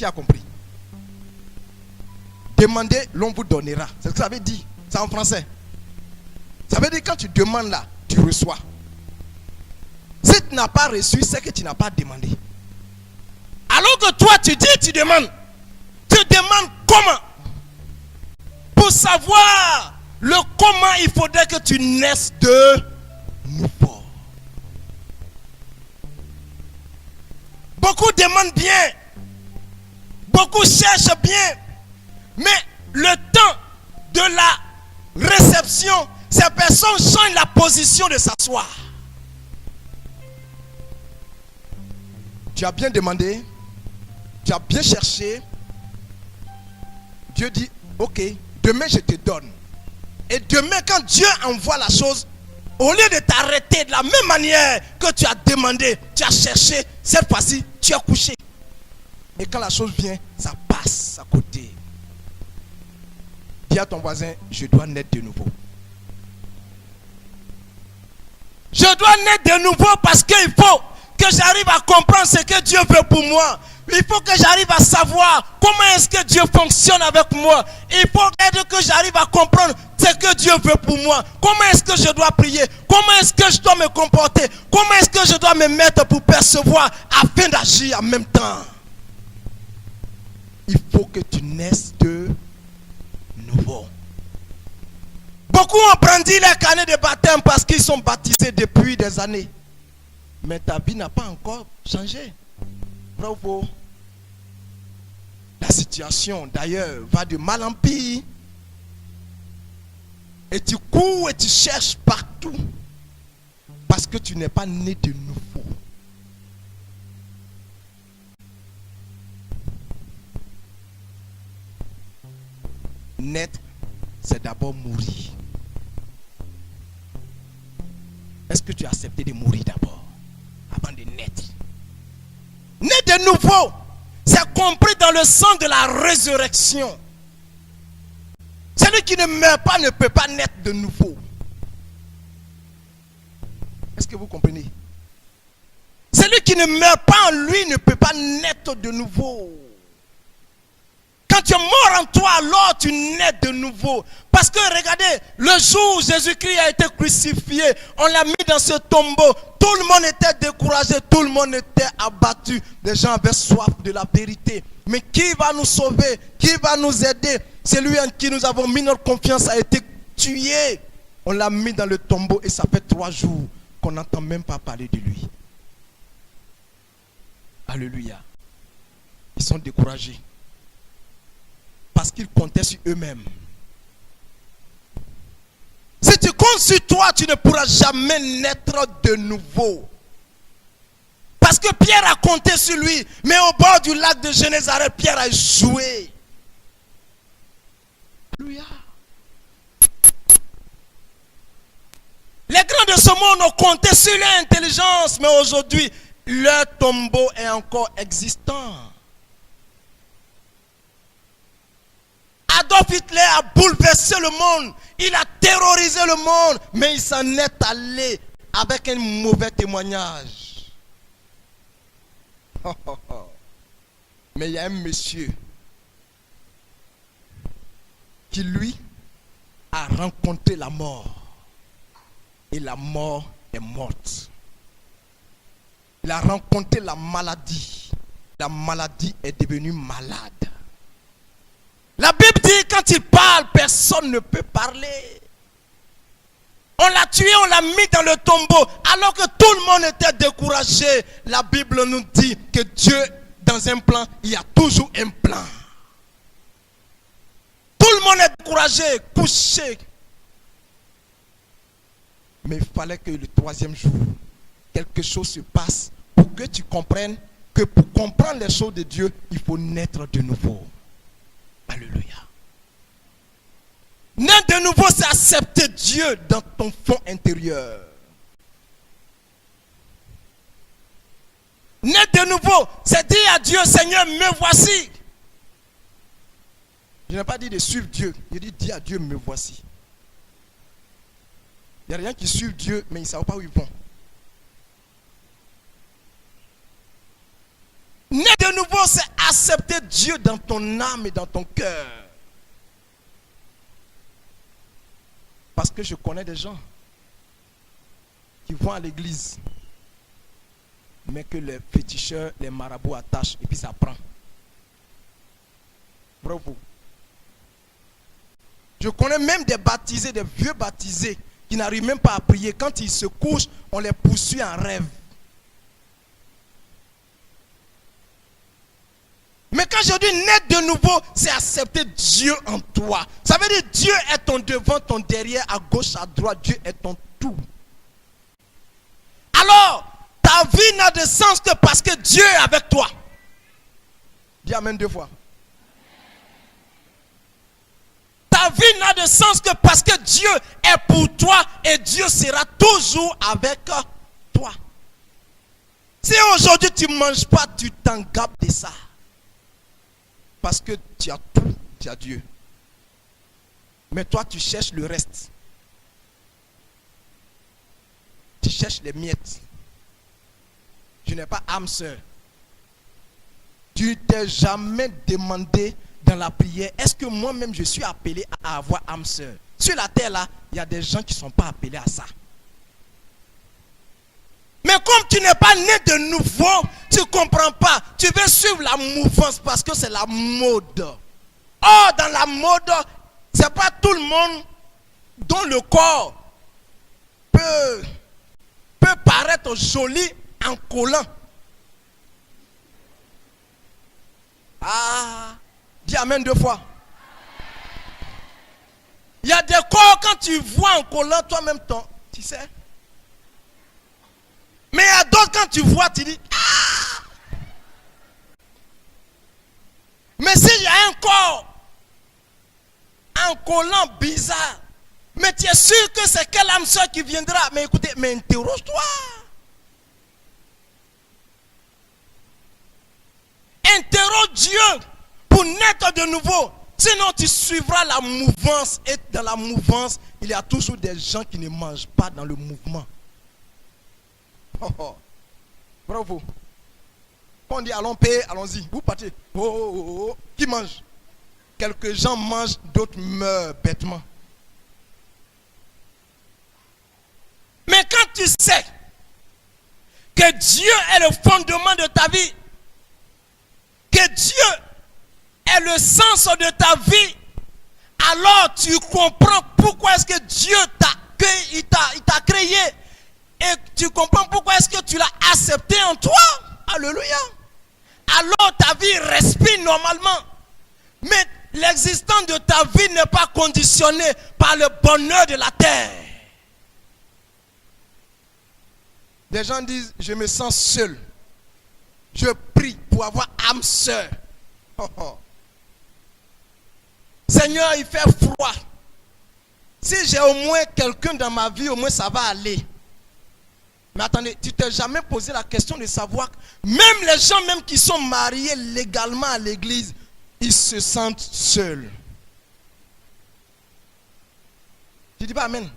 qui a compris? Demandez, l'on vous donnera. C'est ce que ça veut dire. C'est en français. Ça veut dire quand tu demandes là, tu reçois. Si tu n'as pas reçu, c'est que tu n'as pas demandé. Alors que toi, tu dis, tu demandes. Tu demandes comment? Pour savoir le comment, il faudrait que tu naisses de nouveau. Beaucoup demandent bien. Beaucoup cherchent bien. Mais le temps de la réception, ces personnes changent la position de s'asseoir. Tu as bien demandé, tu as bien cherché. Dieu dit, ok, demain je te donne. Et demain quand Dieu envoie la chose, au lieu de t'arrêter de la même manière que tu as demandé, tu as cherché, cette fois-ci, tu as couché. Et quand la chose vient, ça passe à côté. Dis à ton voisin, je dois naître de nouveau. Je dois naître de nouveau parce qu'il faut que j'arrive à comprendre ce que Dieu veut pour moi. Il faut que j'arrive à savoir comment est-ce que Dieu fonctionne avec moi. Il faut que j'arrive à comprendre ce que Dieu veut pour moi. Comment est-ce que je dois prier? Comment est-ce que je dois me comporter? Comment est-ce que je dois me mettre pour percevoir afin d'agir en même temps? Il faut que tu naisses de nouveau. Beaucoup ont brandi les carnets de baptême parce qu'ils sont baptisés depuis des années. Mais ta vie n'a pas encore changé. Bravo. La situation d'ailleurs va de mal en pire. Et tu cours et tu cherches partout. Parce que tu n'es pas né de nouveau. Naître, c'est d'abord mourir. Est-ce que tu as accepté de mourir d'abord avant de naître? Naître de nouveau, c'est compris dans le sens de la résurrection. Celui qui ne meurt pas ne peut pas naître de nouveau. Est-ce que vous comprenez? Celui qui ne meurt pas en lui ne peut pas naître de nouveau. Quand tu es mort en toi, alors tu nais de nouveau. Parce que regardez, le jour où Jésus-Christ a été crucifié, on l'a mis dans ce tombeau. Tout le monde était découragé, tout le monde était abattu. Les gens avaient soif de la vérité. Mais qui va nous sauver? Qui va nous aider? Celui en qui nous avons mis notre confiance a été tué. On l'a mis dans le tombeau et ça fait 3 jours qu'on n'entend même pas parler de lui. Alléluia. Ils sont découragés. Parce qu'ils comptaient sur eux-mêmes. Si tu comptes sur toi, tu ne pourras jamais naître de nouveau. Parce que Pierre a compté sur lui. Mais au bord du lac de Génézareth, Pierre a échoué. Alléluia. Les grands de ce monde ont compté sur leur intelligence. Mais aujourd'hui, leur tombeau est encore existant. Adolf Hitler a bouleversé le monde. Il a terrorisé le monde. Mais il s'en est allé avec un mauvais témoignage. Mais il y a un monsieur qui lui a rencontré la mort. Et la mort est morte. Il a rencontré la maladie. La maladie est devenue malade. La Bible dit quand il parle, personne ne peut parler. On l'a tué, on l'a mis dans le tombeau. Alors que tout le monde était découragé. La Bible nous dit que Dieu, dans un plan, il y a toujours un plan. Tout le monde est découragé, couché. Mais il fallait que le 3e jour, quelque chose se passe pour que tu comprennes que pour comprendre les choses de Dieu, il faut naître de nouveau. Alléluia. Naître de nouveau, c'est accepter Dieu dans ton fond intérieur. Naître de nouveau, c'est dire à Dieu, Seigneur, me voici. Je n'ai pas dit de suivre Dieu. Je dis à Dieu, me voici. Il y a des gens qui suivent Dieu, mais ils ne savent pas où ils vont. Naître de nouveau, c'est accepter Dieu dans ton âme et dans ton cœur. Parce que je connais des gens qui vont à l'église, mais que les féticheurs, les marabouts attachent et puis ça prend. Bravo. Je connais même des baptisés, des vieux baptisés qui n'arrivent même pas à prier. Quand ils se couchent, on les poursuit en rêve. Mais quand je dis naître de nouveau, c'est accepter Dieu en toi. Ça veut dire Dieu est ton devant, ton derrière, à gauche, à droite. Dieu est ton tout. Alors, ta vie n'a de sens que parce que Dieu est avec toi. Dis amen 2 fois. Ta vie n'a de sens que parce que Dieu est pour toi et Dieu sera toujours avec toi. Si aujourd'hui tu ne manges pas, tu t'engabes de ça. Parce que tu as tout, tu as Dieu. Mais toi, tu cherches le reste. Tu cherches les miettes. Tu n'es pas âme sœur. Tu t'es jamais demandé dans la prière, est-ce que moi-même je suis appelé à avoir âme sœur? Sur la terre là, il y a des gens qui ne sont pas appelés à ça. Mais comme tu n'es pas né de nouveau, tu ne comprends pas. Tu veux suivre la mouvance parce que c'est la mode. Oh, dans la mode, ce n'est pas tout le monde dont le corps peut paraître joli en collant. Ah, dis amen 2 fois. Il y a des corps, quand tu vois en collant, toi-même, tu sais. Mais il y a d'autres, quand tu vois, tu dis, ah! Mais s'il y a un corps en collant bizarre, mais tu es sûr que c'est quelle âme sœur qui viendra? Mais écoutez, mais interroge-toi. Interroge Dieu pour naître de nouveau. Sinon, tu suivras la mouvance. Et dans la mouvance, il y a toujours des gens qui ne mangent pas dans le mouvement. Oh, oh. Bravo. Quand on dit allons payer, allons-y. Vous partez. Oh, oh, oh, oh. Qui mange? Quelques gens mangent, d'autres meurent bêtement. Mais quand tu sais que Dieu est le fondement de ta vie, que Dieu est le sens de ta vie, alors tu comprends pourquoi est-ce que Dieu t'a créé. Et tu comprends pourquoi est-ce que tu l'as accepté en toi. Alléluia. Alors ta vie respire normalement. Mais l'existence de ta vie n'est pas conditionnée par le bonheur de la terre. Des gens disent, je me sens seul. Je prie pour avoir âme sœur. Oh, oh. Seigneur, il fait froid. Si j'ai au moins quelqu'un dans ma vie, au moins ça va aller. Mais attendez, tu t'es jamais posé la question de savoir que même les gens même qui sont mariés légalement à l'église, ils se sentent seuls. Tu dis pas amen?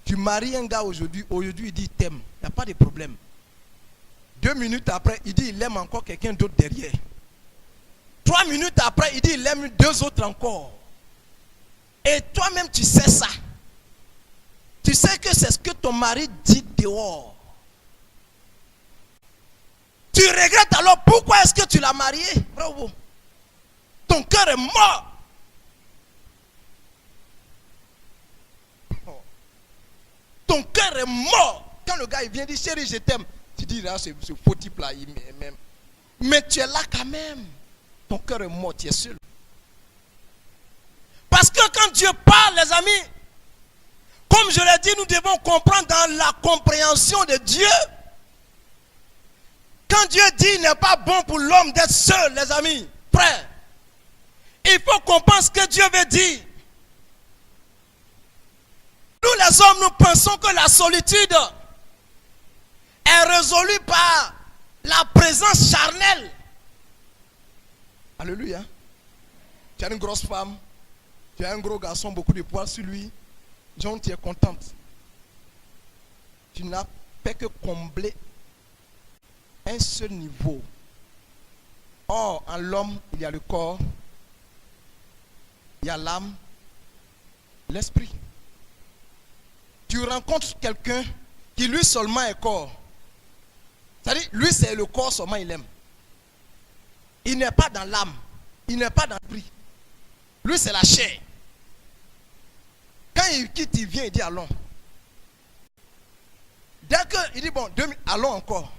Tu maries un gars aujourd'hui il dit il t'aime, il n'y a pas de problème. 2 minutes après, il dit il aime encore quelqu'un d'autre derrière. 3 minutes après, il dit il aime 2 autres encore. Et toi-même tu sais ça. Tu sais que c'est ce que ton mari dit dehors. Tu regrettes alors pourquoi est-ce que tu l'as marié? Bravo. Ton cœur est mort. Ton cœur est mort. Quand le gars il vient dire chérie je t'aime, tu dis là ce faux type là il m'aime. Mais tu es là quand même. Ton cœur est mort, tu es seul. Parce que quand Dieu parle les amis, comme je l'ai dit, nous devons comprendre dans la compréhension de Dieu. Quand Dieu dit il n'est pas bon pour l'homme d'être seul, les amis, frères, il faut comprendre ce que Dieu veut dire. Nous les hommes, nous pensons que la solitude est résolue par la présence charnelle. Alléluia. Tu as une grosse femme, tu as un gros garçon, beaucoup de poids sur lui. John, tu es contente. Tu n'as fait que combler un un seul niveau. Or, en l'homme, il y a le corps, il y a l'âme, l'esprit. Tu rencontres quelqu'un qui lui seulement est corps. C'est-à-dire, lui c'est le corps seulement il aime. Il n'est pas dans l'âme, il n'est pas dans l'esprit. Lui c'est la chair. Quand il quitte, il vient, il dit allons. Dès qu'il dit bon, allons encore.